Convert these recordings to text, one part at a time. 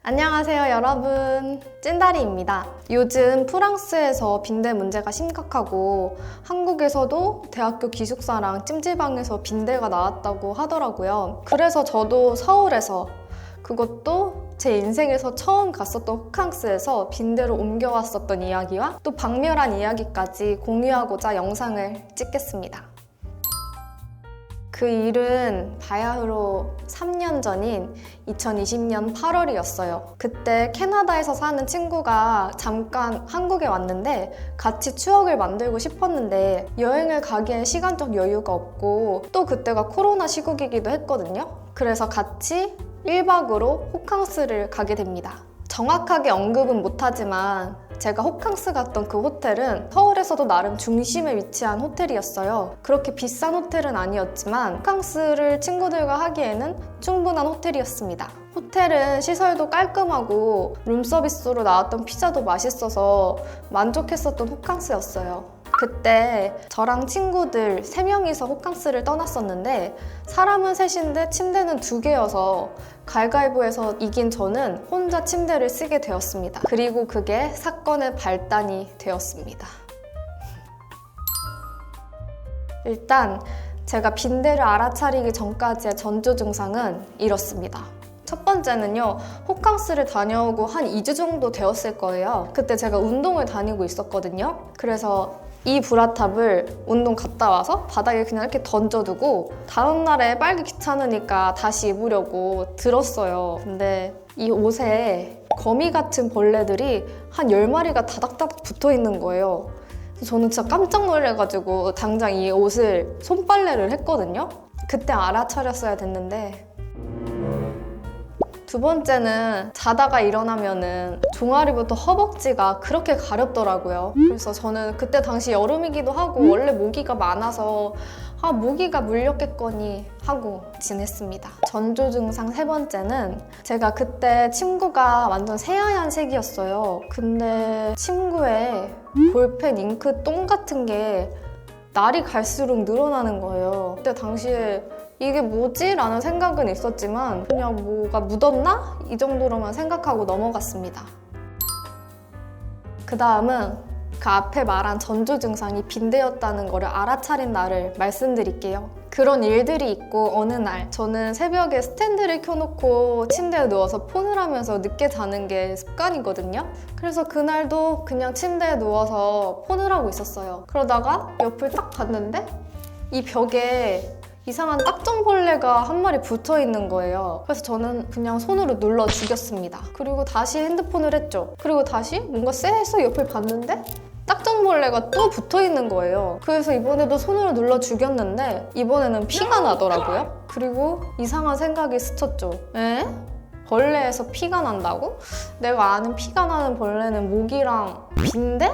안녕하세요 여러분, 찐다리입니다. 요즘 프랑스에서 빈대 문제가 심각하고 한국에서도 대학교 기숙사랑 찜질방에서 빈대가 나왔다고 하더라고요. 그래서 저도 서울에서, 그것도 제 인생에서 처음 갔었던 호캉스에서 빈대로 옮겨왔었던 이야기와 또 박멸한 이야기까지 공유하고자 영상을 찍겠습니다. 그 일은 바야흐로 3년 전인 2020년 8월이었어요. 그때 캐나다에서 사는 친구가 잠깐 한국에 왔는데 같이 추억을 만들고 싶었는데 여행을 가기엔 시간적 여유가 없고 또 그때가 코로나 시국이기도 했거든요. 그래서 같이 1박으로 호캉스를 가게 됩니다. 정확하게 언급은 못하지만 제가 호캉스 갔던 그 호텔은 서울에서도 나름 중심에 위치한 호텔이었어요. 그렇게 비싼 호텔은 아니었지만 호캉스를 친구들과 하기에는 충분한 호텔이었습니다. 호텔은 시설도 깔끔하고 룸서비스로 나왔던 피자도 맛있어서 만족했었던 호캉스였어요. 그때 저랑 친구들 3명이서 호캉스를 떠났었는데 사람은 셋인데 침대는 2개여서 가위바위보에서 이긴 저는 혼자 침대를 쓰게 되었습니다. 그리고 그게 사건의 발단이 되었습니다. 일단 제가 빈대를 알아차리기 전까지의 전조 증상은 이렇습니다. 첫 번째는요, 호캉스를 다녀오고 한 2주 정도 되었을 거예요. 그때 제가 운동을 다니고 있었거든요. 그래서 이 브라탑을 운동 갔다 와서 바닥에 그냥 이렇게 던져두고 다음날에 빨기 귀찮으니까 다시 입으려고 들었어요. 근데 이 옷에 거미 같은 벌레들이 한 10마리가 다닥다닥 붙어 있는 거예요. 저는 진짜 깜짝 놀래가지고 당장 이 옷을 손빨래를 했거든요. 그때 알아차렸어야 됐는데. 두 번째는 자다가 일어나면은 종아리부터 허벅지가 그렇게 가렵더라고요. 그래서 저는 그때 당시 여름이기도 하고 원래 모기가 많아서 모기가 물렸겠거니 하고 지냈습니다. 전조 증상 3번째는 제가 그때 침구가 완전 새하얀 색이었어요. 근데 침구에 볼펜, 잉크, 똥 같은 게 날이 갈수록 늘어나는 거예요. 그때 당시에 이게 뭐지? 라는 생각은 있었지만 그냥 뭐가 묻었나? 이 정도로만 생각하고 넘어갔습니다. 그 다음은 그 앞에 말한 전조 증상이 빈대였다는 거를 알아차린 날을 말씀드릴게요. 그런 일들이 있고 어느 날 저는 새벽에 스탠드를 켜놓고 침대에 누워서 폰을 하면서 늦게 자는 게 습관이거든요. 그래서 그날도 그냥 침대에 누워서 폰을 하고 있었어요. 그러다가 옆을 딱 봤는데 이 벽에 이상한 딱정벌레가 한 마리 붙어 있는 거예요. 그래서 저는 그냥 손으로 눌러 죽였습니다. 그리고 다시 핸드폰을 했죠. 그리고 다시 뭔가 쎄해서 옆을 봤는데 딱정벌레가 또 붙어 있는 거예요. 그래서 이번에도 손으로 눌러 죽였는데 이번에는 피가 나더라고요. 그리고 이상한 생각이 스쳤죠. 에? 벌레에서 피가 난다고? 내가 아는 피가 나는 벌레는 모기랑 빈대?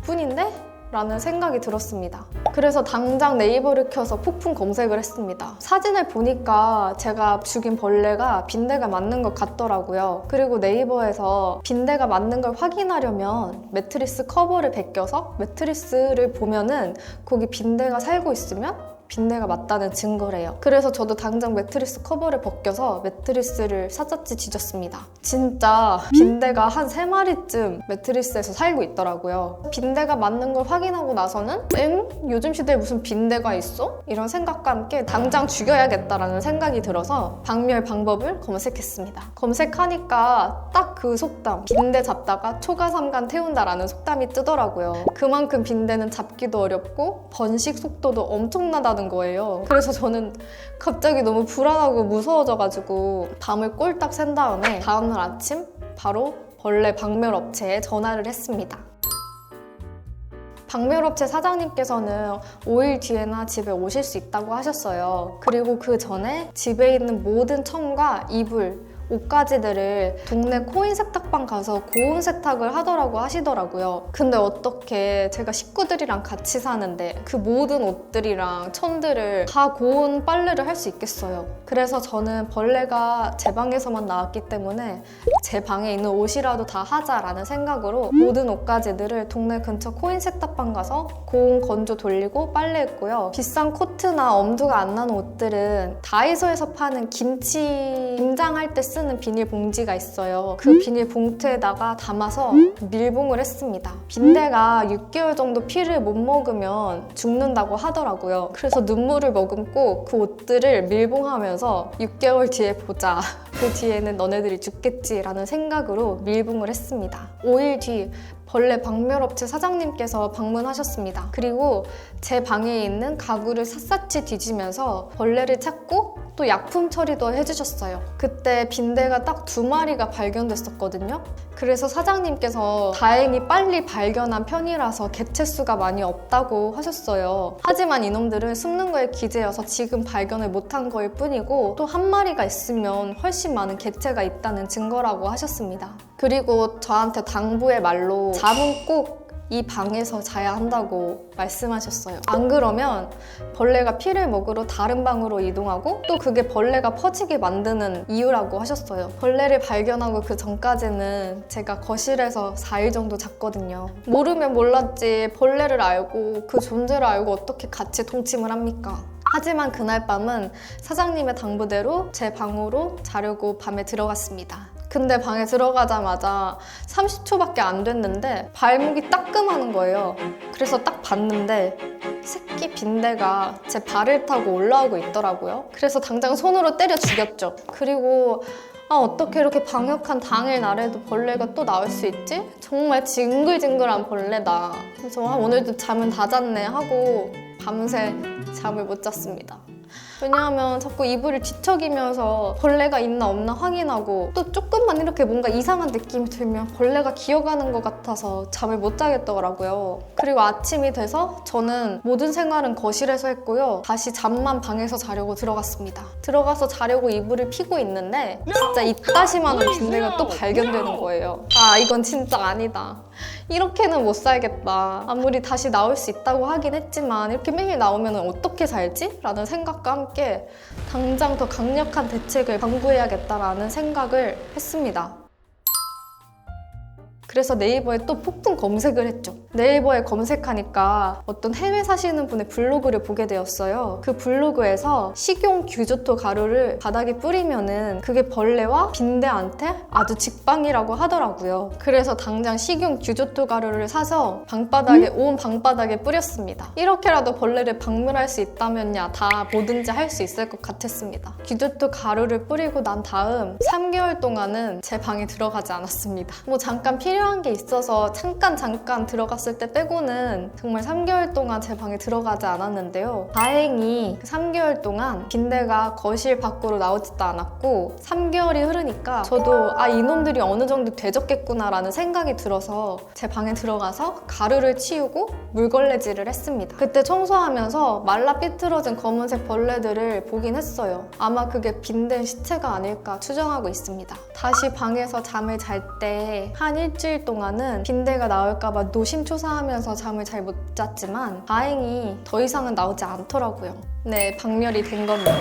뿐인데? 라는 생각이 들었습니다. 그래서 당장 네이버를 켜서 폭풍 검색을 했습니다. 사진을 보니까 제가 죽인 벌레가 빈대가 맞는 것 같더라고요. 그리고 네이버에서 빈대가 맞는 걸 확인하려면 매트리스 커버를 벗겨서 매트리스를 보면은 거기 빈대가 살고 있으면 빈대가 맞다는 증거래요. 그래서 저도 당장 매트리스 커버를 벗겨서 매트리스를 샅샅이 뒤졌습니다. 진짜 빈대가 한 3마리쯤 매트리스에서 살고 있더라고요. 빈대가 맞는 걸 확인하고 나서는 요즘 시대에 무슨 빈대가 있어? 이런 생각과 함께 당장 죽여야겠다라는 생각이 들어서 박멸 방법을 검색했습니다. 검색하니까 딱 그 속담, 빈대 잡다가 초가삼간 태운다라는 속담이 뜨더라고요. 그만큼 빈대는 잡기도 어렵고 번식 속도도 엄청나다는 거예요. 그래서 저는 갑자기 너무 불안하고 무서워져가지고 밤을 꼴딱 샌 다음에 다음날 아침 바로 벌레 박멸업체에 전화를 했습니다. 박멸업체 사장님께서는 5일 뒤에나 집에 오실 수 있다고 하셨어요. 그리고 그 전에 집에 있는 모든 천과 이불, 옷가지들을 동네 코인 세탁방 가서 고온 세탁을 하더라고 하시더라고요. 근데 어떻게 제가 식구들이랑 같이 사는데 그 모든 옷들이랑 천들을 다 고온 빨래를 할 수 있겠어요. 그래서 저는 벌레가 제 방에서만 나왔기 때문에 제 방에 있는 옷이라도 다 하자라는 생각으로 모든 옷가지들을 동네 근처 코인 세탁방 가서 고온 건조 돌리고 빨래했고요. 비싼 코트나 엄두가 안 나는 옷들은 다이소에서 파는 김장할 때 쓰는 비닐 봉지가 있어요. 그 비닐 봉투에다가 담아서 밀봉을 했습니다. 빈대가 6개월 정도 피를 못 먹으면 죽는다고 하더라고요. 그래서 눈물을 머금고 그 옷들을 밀봉하면서 6개월 뒤에 보자. 그 뒤에는 너네들이 죽겠지라는 생각으로 밀봉을 했습니다. 5일 뒤 벌레 박멸업체 사장님께서 방문하셨습니다. 그리고 제 방에 있는 가구를 샅샅이 뒤지면서 벌레를 찾고 또 약품 처리도 해주셨어요. 그때 빈대가 딱 2마리가 발견됐었거든요. 그래서 사장님께서 다행히 빨리 발견한 편이라서 개체수가 많이 없다고 하셨어요. 하지만 이놈들은 숨는 거에 기재여서 지금 발견을 못한 거일 뿐이고 또 1마리가 있으면 훨씬 많은 개체가 있다는 증거라고 하셨습니다. 그리고 저한테 당부의 말로 잠은 꼭 이 방에서 자야 한다고 말씀하셨어요. 안 그러면 벌레가 피를 먹으러 다른 방으로 이동하고 또 그게 벌레가 퍼지게 만드는 이유라고 하셨어요. 벌레를 발견하고 그 전까지는 제가 거실에서 4일 정도 잤거든요. 모르면 몰랐지 벌레를 알고 그 존재를 알고 어떻게 같이 동침을 합니까? 하지만 그날 밤은 사장님의 당부대로 제 방으로 자려고 밤에 들어갔습니다. 근데 방에 들어가자마자 30초밖에 안 됐는데 발목이 따끔하는 거예요. 그래서 딱 봤는데 새끼 빈대가 제 발을 타고 올라오고 있더라고요. 그래서 당장 손으로 때려 죽였죠. 그리고 어떻게 이렇게 방역한 당일 날에도 벌레가 또 나올 수 있지? 정말 징글징글한 벌레다. 그래서 오늘도 잠은 다 잤네 하고 밤새 잠을 못 잤습니다. 왜냐하면 자꾸 이불을 뒤척이면서 벌레가 있나 없나 확인하고 또 조금만 이렇게 뭔가 이상한 느낌이 들면 벌레가 기어가는 것 같아서 잠을 못 자겠더라고요. 그리고 아침이 돼서 저는 모든 생활은 거실에서 했고요. 다시 잠만 방에서 자려고 들어갔습니다. 들어가서 자려고 이불을 피고 있는데 진짜 이따시만한 빈대가 또 발견되는 거예요. 이건 진짜 아니다. 이렇게는 못 살겠다. 아무리 다시 나올 수 있다고 하긴 했지만 이렇게 매일 나오면 어떻게 살지? 라는 생각과 함께 당장 더 강력한 대책을 강구해야겠다라는 생각을 했습니다. 그래서 네이버에 또 폭풍 검색을 했죠. 네이버에 검색하니까 어떤 해외 사시는 분의 블로그를 보게 되었어요. 그 블로그에서 식용 규조토 가루를 바닥에 뿌리면은 그게 벌레와 빈대한테 아주 직방이라고 하더라고요. 그래서 당장 식용 규조토 가루를 사서 방바닥에 온 방바닥에 뿌렸습니다. 이렇게라도 벌레를 박멸할 수 있다면야 다 뭐든지 할 수 있을 것 같았습니다. 규조토 가루를 뿌리고 난 다음 3개월 동안은 제 방에 들어가지 않았습니다. 뭐 잠깐 필요한 게 있어서 잠깐 들어갔을 때 빼고는 정말 3개월 동안 제 방에 들어가지 않았는데요. 다행히 3개월 동안 빈대가 거실 밖으로 나오지도 않았고 3개월이 흐르니까 저도 이놈들이 어느 정도 되졌겠구나 라는 생각이 들어서 제 방에 들어가서 가루를 치우고 물걸레질을 했습니다. 그때 청소하면서 말라 삐뚤어진 검은색 벌레들을 보긴 했어요. 아마 그게 빈대 시체가 아닐까 추정하고 있습니다. 다시 방에서 잠을 잘 때 한 일주일 동안은 빈대가 나올까봐 노심초사하면서 잠을 잘 못 잤지만 다행히 더 이상은 나오지 않더라고요. 네, 박멸이 된 겁니다.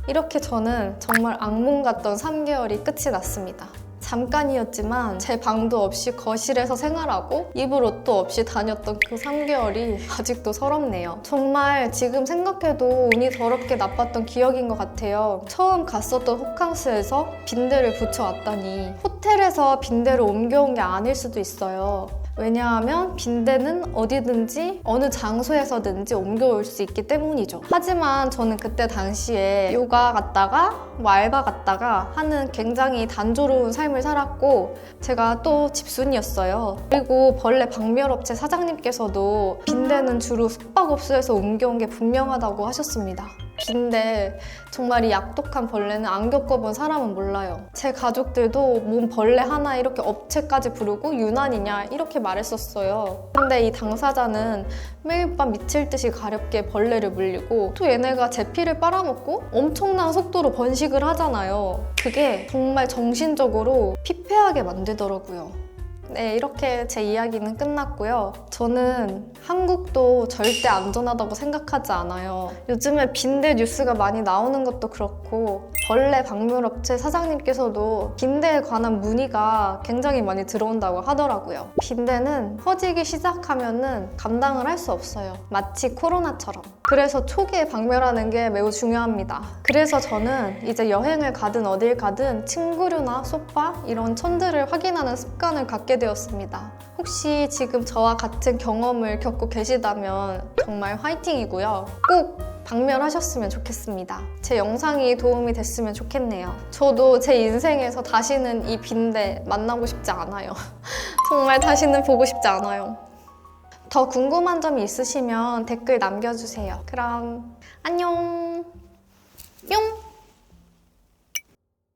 이렇게 저는 정말 악몽 같던 3개월이 끝이 났습니다. 잠깐이었지만 제 방도 없이 거실에서 생활하고 입을 옷도 없이 다녔던 그 3개월이 아직도 서럽네요. 정말 지금 생각해도 운이 더럽게 나빴던 기억인 것 같아요. 처음 갔었던 호캉스에서 빈대를 붙여왔다니 호텔에서 빈대를 옮겨온 게 아닐 수도 있어요. 왜냐하면 빈대는 어디든지 어느 장소에서든지 옮겨올 수 있기 때문이죠. 하지만 저는 그때 당시에 요가 갔다가 알바 갔다가 하는 굉장히 단조로운 삶을 살았고 제가 또 집순이였어요. 그리고 벌레 박멸업체 사장님께서도 빈대는 주로 숙박업소에서 옮겨온 게 분명하다고 하셨습니다. 빈대, 정말 이 약독한 벌레는 안 겪어본 사람은 몰라요. 제 가족들도 몸 벌레 하나 이렇게 업체까지 부르고 유난이냐 이렇게 말했었어요. 근데 이 당사자는 매일 밤 미칠 듯이 가렵게 벌레를 물리고 또 얘네가 제 피를 빨아먹고 엄청난 속도로 번식을 하잖아요. 그게 정말 정신적으로 피폐하게 만들더라고요. 네, 이렇게 제 이야기는 끝났고요. 저는 한국도 절대 안전하다고 생각하지 않아요. 요즘에 빈대 뉴스가 많이 나오는 것도 그렇고 벌레 박멸업체 사장님께서도 빈대에 관한 문의가 굉장히 많이 들어온다고 하더라고요. 빈대는 퍼지기 시작하면은 감당을 할 수 없어요. 마치 코로나처럼. 그래서 초기에 박멸하는 게 매우 중요합니다. 그래서 저는 이제 여행을 가든 어딜 가든 침구류나 소파 이런 천들을 확인하는 습관을 갖게 되었습니다. 혹시 지금 저와 같은 경험을 겪고 계시다면 정말 화이팅이고요. 꼭 박멸하셨으면 좋겠습니다. 제 영상이 도움이 됐으면 좋겠네요. 저도 제 인생에서 다시는 이 빈대 만나고 싶지 않아요. 정말 다시는 보고 싶지 않아요. 더 궁금한 점이 있으시면 댓글 남겨주세요. 그럼 안녕! 뿅!